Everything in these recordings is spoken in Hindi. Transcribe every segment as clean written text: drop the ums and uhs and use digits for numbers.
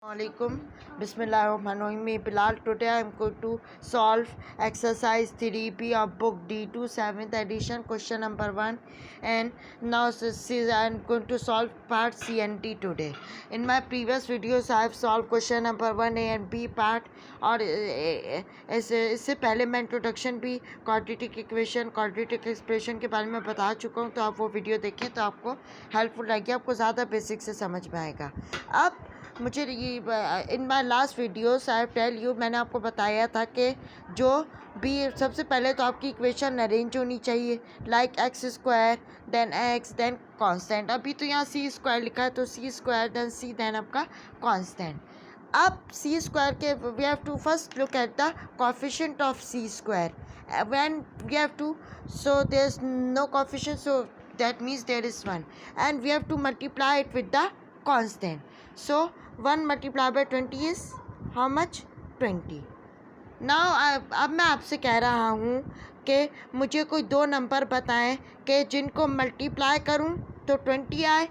Alaikum. Bismillahirrahmanirrahim. Me Bilal. Today I am going to solve exercise 3B of book D2 7th edition question number 1, and now I am going to solve part C and D today. In my previous videos I have solved question number 1A and B part, और इससे पहले मैं इंट्रोडक्शन भी क्वाड्रेटिक इक्वेशन क्वाड्रेटिक एक्सप्रेशन के बारे में बता चुका हूँ, तो आप वो वीडियो देखें तो आपको हेल्पफुल रहेगी, आपको ज़्यादा बेसिक से समझ में आएगा। अब मुझे ये in my last videos I tell you, मैंने आपको बताया था कि जो भी सबसे पहले तो आपकी इक्वेशन अरेंज होनी चाहिए, like x square then x then constant. अभी तो यहाँ सी स्क्वायर लिखा है तो c square then c then आपका कांस्टेंट। अब सी स्क्वायर के we have to first look at the coefficient of c square when we have to, so there is no coefficient, so that means there is 1, and we have to multiply it with the constant. So 1 multiplied by 20 is how much? 20. Now अब मैं आपसे कह रहा हूँ कि मुझे कोई दो नंबर बताएं कि जिनको मल्टीप्लाई करूँ तो 20 आए,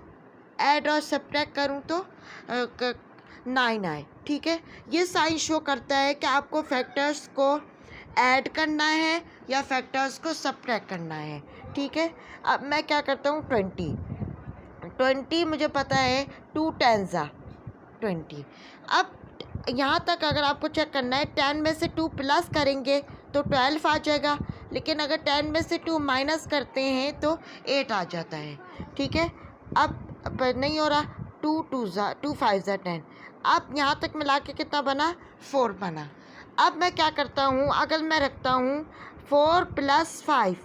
ऐड और सब्ट्रैक्ट करूँ तो 9 आए। ठीक है, ये साइन शो करता है कि आपको फैक्टर्स को ऐड करना है या फैक्टर्स को सब्ट्रैक्ट करना है। ठीक है, अब मैं क्या करता हूँ, 20 मुझे पता है 2 10 20। अब यहाँ तक अगर आपको चेक करना है, 10 में से 2 प्लस करेंगे तो 12 आ जाएगा, लेकिन अगर 10 में से 2 माइनस करते हैं तो 8 आ जाता है। ठीक है, अब नहीं हो रहा, 2 5 10। अब यहाँ तक मिला के कितना बना? 4 बना। अब मैं क्या करता हूँ, अगर मैं रखता हूँ 4 + 5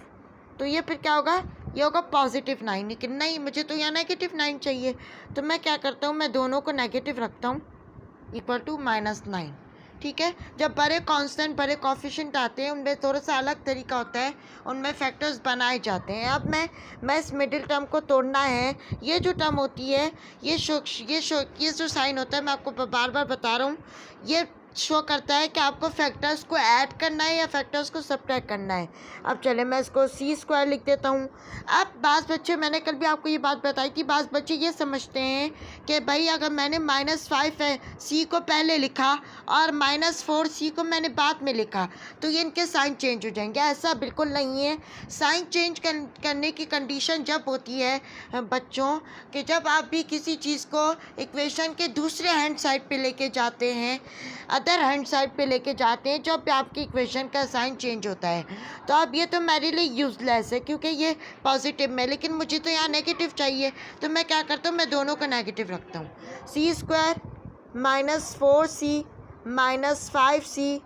तो ये फिर क्या होगा? ये होगा +9, लेकिन नहीं, मुझे तो यहाँ -9 चाहिए, तो मैं क्या करता हूँ, मैं दोनों को नेगेटिव रखता हूँ, इक्वल टू -9। ठीक है, जब बड़े कांस्टेंट बड़े कोएफिशिएंट आते हैं उनमें थोड़ा सा अलग तरीका होता है, उनमें फैक्टर्स बनाए जाते हैं। अब मैं इस मिडिल टर्म को तोड़ना है, ये जो टर्म होती है ये जो साइन होता है, मैं आपको बार बार बता रहा हूँ, ये शो करता है कि आपको फैक्टर्स को ऐड करना है या फैक्टर्स को सब्ट्रैक्ट करना है। अब चले मैं इसको सी स्क्वायर लिख देता हूँ। अब बाज़ बच्चे, मैंने कल भी आपको ये बात बताई थी, बाज़ बच्चे ये समझते हैं कि भाई अगर मैंने -5 है सी को पहले लिखा और -4 सी को मैंने बाद में लिखा तो ये इनके साइन चेंज हो जाएंगे। ऐसा बिल्कुल नहीं है। साइन चेंज करने की कंडीशन जब होती है बच्चों कि जब आप भी किसी चीज़ को इक्वेशन के दूसरे हैंड साइड पे लेके जाते हैं, अदर हैंड साइड पे लेके जाते हैं, जब आपकी इक्वेशन का साइन चेंज होता है। तो अब ये तो मेरे लिए यूज़लेस है क्योंकि ये पॉजिटिव में, लेकिन मुझे तो यहाँ नेगेटिव चाहिए, तो मैं क्या करता हूँ, मैं दोनों को नेगेटिव रखता हूँ। C square -4c -5c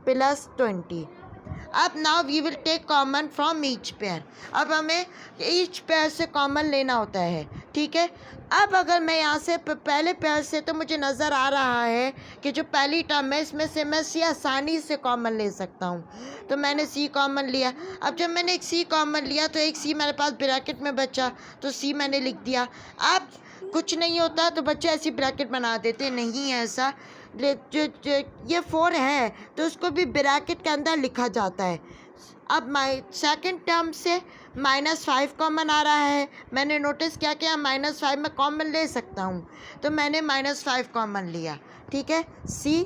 +20। अब now we will take common from each pair. अब हमें ईच पेयर से कॉमन लेना होता है। ठीक है, अब अगर मैं यहाँ से पहले पेयर से, तो मुझे नज़र आ रहा है कि जो पहली टर्म है इसमें से मैं सी आसानी से कॉमन ले सकता हूँ, तो मैंने सी कॉमन लिया। अब जब मैंने एक सी कॉमन लिया तो एक सी मेरे पास ब्रैकेट में बचा, तो सी मैंने लिख दिया। अब कुछ नहीं होता तो बच्चे ऐसी ब्रैकेट बना देते, नहीं है ऐसा। जो ये 4 है तो उसको भी ब्रैकेट के अंदर लिखा जाता है। अब सेकंड टर्म से -5 कॉमन आ रहा है, मैंने नोटिस किया कि -5 में कॉमन ले सकता हूँ, तो मैंने -5 कॉमन लिया। ठीक है, सी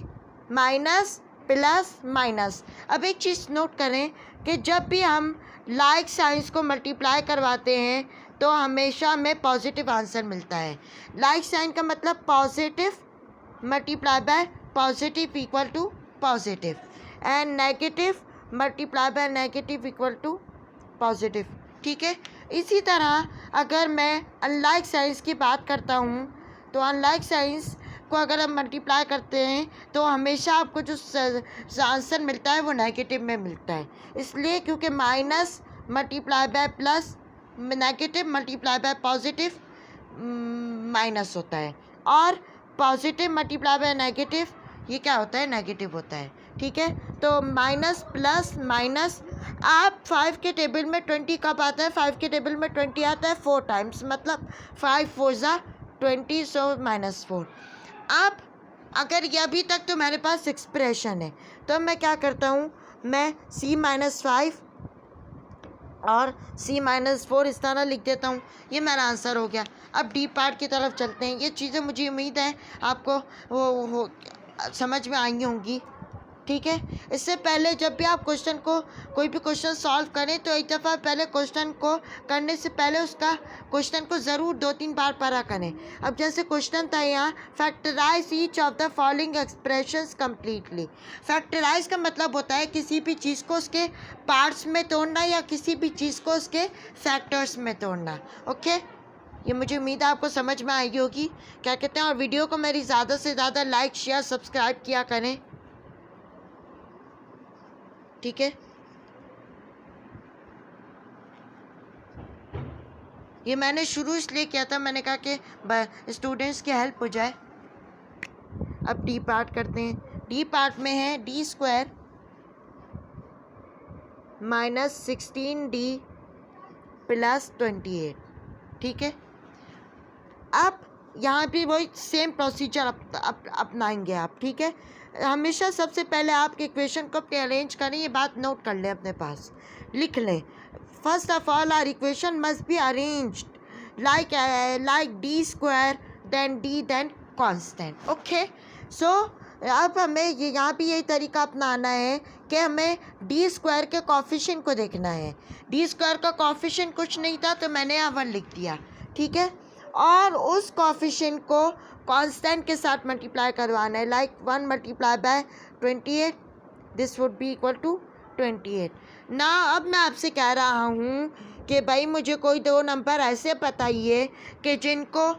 माइनस प्लस माइनस। अब एक चीज़ नोट करें कि जब भी हम लाइक साइंस को मल्टीप्लाई करवाते हैं तो हमेशा हमें पॉजिटिव आंसर मिलता है। लाइक साइन का मतलब positive multiply by positive equal to positive, and negative multiply by negative equal to positive. ठीक है, इसी तरह अगर मैं अनलाइक साइंस की बात करता हूँ तो अनलाइक साइंस को अगर हम मल्टीप्लाई करते हैं तो हमेशा आपको जो आंसर मिलता है वो नेगेटिव में मिलता है, इसलिए क्योंकि minus multiply by plus, negative multiply by positive minus होता है, और पॉजिटिव मल्टीप्लाई बाय नेगेटिव ये क्या होता है? नेगेटिव होता है। ठीक है, तो माइनस प्लस माइनस। आप 5 के टेबल में 20 कब आता है? 5 के टेबल में 20 आता है 4 टाइम्स, मतलब 5 4 20, सो -4। अब अगर ये अभी तक तो मेरे पास एक्सप्रेशन है, तो मैं क्या करता हूँ, मैं c -5 और C-4 इस तरह लिख देता हूँ। ये मेरा आंसर हो गया। अब डी पार्ट की तरफ चलते हैं। ये चीज़ें मुझे उम्मीद है आपको वो समझ में आई होंगी, ठीक है। इससे पहले जब भी आप क्वेश्चन को कोई भी क्वेश्चन सॉल्व करें तो एक दफ़ा पहले क्वेश्चन को करने से पहले उसका क्वेश्चन को ज़रूर 2-3 बार पढ़ा करें। अब जैसे क्वेश्चन था यहाँ, factorise each of the following expressions completely. Factorise का मतलब होता है किसी भी चीज़ को उसके पार्ट्स में तोड़ना या किसी भी चीज़ को उसके फैक्टर्स में तोड़ना। ओके, ये मुझे उम्मीद है आपको समझ में आई होगी, क्या कहते हैं। और वीडियो को मेरी ज़्यादा से ज़्यादा लाइक शेयर सब्सक्राइब किया करें, ठीक है। ये मैंने शुरू इसलिए किया था, मैंने कहा कि स्टूडेंट्स की हेल्प हो जाए। अब डी पार्ट करते हैं। डी पार्ट में है D² - 16D + 28, ठीक है। अब यहाँ भी वही सेम प्रोसीजर अपनाएंगे आप, ठीक है। हमेशा सबसे पहले आप इक्वेशन को अपने अरेंज करें, ये बात नोट कर लें, अपने पास लिख लें। First of all our equation must be arranged like D² then D then constant. Okay, so अब हमें ये यहाँ भी यही तरीका अपनाना है कि हमें D² के कॉफिशिएंट को देखना है। D² का कॉफिशिएंट कुछ नहीं था तो मैंने यहाँ 1 लिख दिया, ठीक है। और उस कॉफिशिएंट को कांस्टेंट के साथ मल्टीप्लाई करवाना है, like 1 × 28, this would be equal to 28 ना। अब मैं आपसे कह रहा हूँ कि भाई मुझे कोई 2 नंबर ऐसे बताइए कि जिनको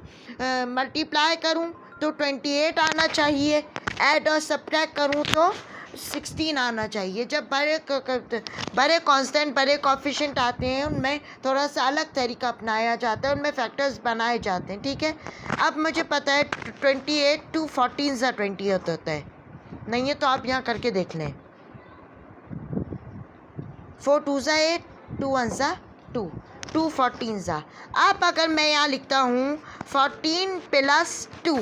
मल्टीप्लाई करूँ तो 28 आना चाहिए, ऐड और सब्ट्रैक्ट करूँ तो 16 आना चाहिए। जब बड़े कांस्टेंट बड़े कॉफिशिएंट आते हैं उनमें थोड़ा सा अलग तरीका अपनाया जाता है, उनमें फैक्टर्स बनाए जाते हैं, ठीक है। अब मुझे पता है 28 2 14 सा 28 होता है, नहीं है तो आप यहाँ करके देख लें। 4 2 सा 8, 2 1 सा 2, 2 14 सा। अब अगर मैं यहाँ लिखता हूँ 14 + 2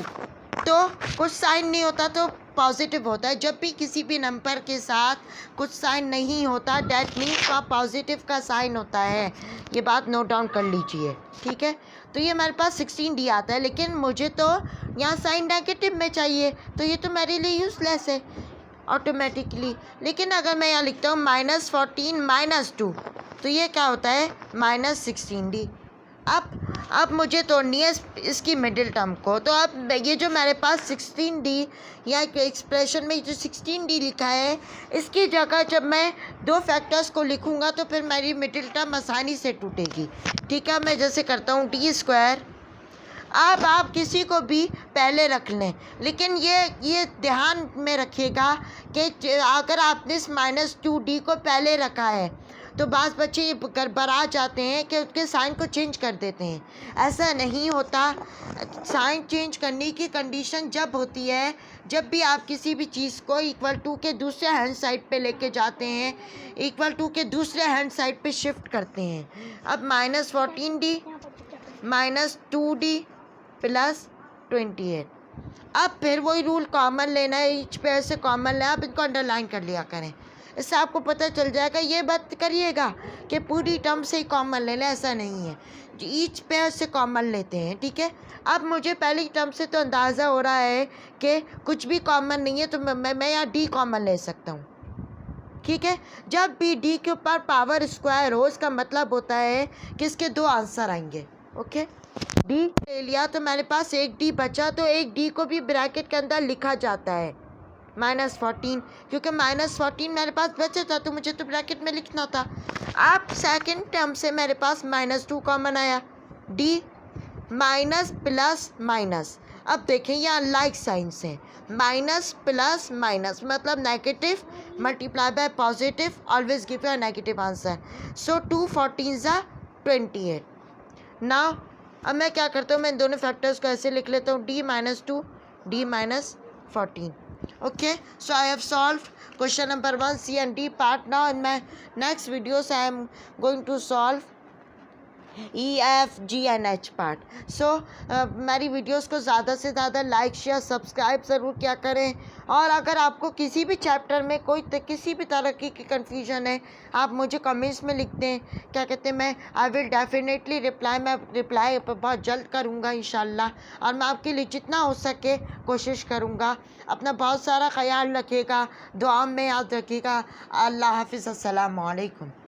तो कुछ साइन नहीं होता तो पॉजिटिव होता है। जब भी किसी भी नंबर के साथ कुछ साइन नहीं होता डैट मीन्स का पॉजिटिव का साइन होता है। ये बात नोट डाउन कर लीजिए, ठीक है। तो ये मेरे पास 16D आता है, लेकिन मुझे तो यहाँ साइन नेगेटिव में चाहिए, तो ये तो मेरे लिए यूज़लेस है ऑटोमेटिकली। लेकिन अगर मैं यहाँ लिखता हूँ -14 - 2 तो ये क्या होता है -16D। अब मुझे तोड़नी है इसकी मिडिल टर्म को। तो अब ये जो मेरे पास 16D या एक्सप्रेशन में जो 16D लिखा है, इसकी जगह जब मैं 2 फैक्टर्स को लिखूंगा तो फिर मेरी मिडिल टर्म आसानी से टूटेगी, ठीक है। मैं जैसे करता हूँ D²। अब आप किसी को भी पहले रख लें, लेकिन ये ध्यान में रखिएगा कि अगर आपने इस -2D को पहले रखा है तो बाज़ बच्चे ये गड़बड़ा जाते हैं कि उसके साइन को चेंज कर देते हैं। ऐसा नहीं होता। साइन चेंज करने की कंडीशन जब होती है जब भी आप किसी भी चीज़ को =2 के दूसरे हैंड साइड पे लेके जाते हैं, =2 के दूसरे हैंड साइड पे शिफ्ट करते हैं। अब -14D -2D + 28। अब फिर वही रूल कॉमन लेना है, ईच पेयर से कॉमन लेना। आप इनको अंडरलाइन कर लिया करें, इससे आपको पता चल जाएगा। ये बात करिएगा कि पूरी टर्म से ही कॉमन ले लें, ऐसा नहीं है, ईच पेयर से कॉमन लेते हैं, ठीक है। अब मुझे पहली टर्म से तो अंदाज़ा हो रहा है कि कुछ भी कॉमन नहीं है, तो मैं यहाँ D कॉमन ले सकता हूँ, ठीक है। जब भी D के ऊपर पावर स्क्वायर हो इसका मतलब होता है कि इसके 2 आंसर आएंगे। ओके, D ले लिया तो मेरे पास एक D बचा, तो एक D को भी ब्रैकेट के अंदर लिखा जाता है -14, क्योंकि -14 मेरे पास बचा था तो मुझे तो ब्रैकेट में लिखना था। अब सेकंड टर्म से मेरे पास -2 कॉमन आया, D माइनस प्लस माइनस। अब देखें यहाँ लाइक साइंस हैं, माइनस प्लस माइनस मतलब negative multiply by positive always give a negative answer. So 2 14 = 28। Now अब मैं क्या करता हूँ, मैं इन दोनों फैक्टर्स को ऐसे लिख लेता हूँ, D - 2 D - 14। Okay, so I have solved question number 1 C and D part. Now in my next videos I am going to solve E F G and H part. So मेरी वीडियोस को ज़्यादा से ज़्यादा लाइक शेयर सब्सक्राइब ज़रूर किया करें और अगर आपको किसी भी चैप्टर में किसी भी तरह की कन्फ्यूजन है, आप मुझे कमेंट्स में लिखते हैं, क्या कहते हैं, मैं आई विल डेफिनेटली रिप्लाई, मैं रिप्लाई बहुत जल्द करूँगा इंशाल्लाह। और मैं आपके लिए जितना हो सके कोशिश करूँगा। अपना बहुत सारा ख्याल रखिएगा, दुआ में याद रखिएगा। अल्लाह हाफिज़, अस्सलाम वालेकुम।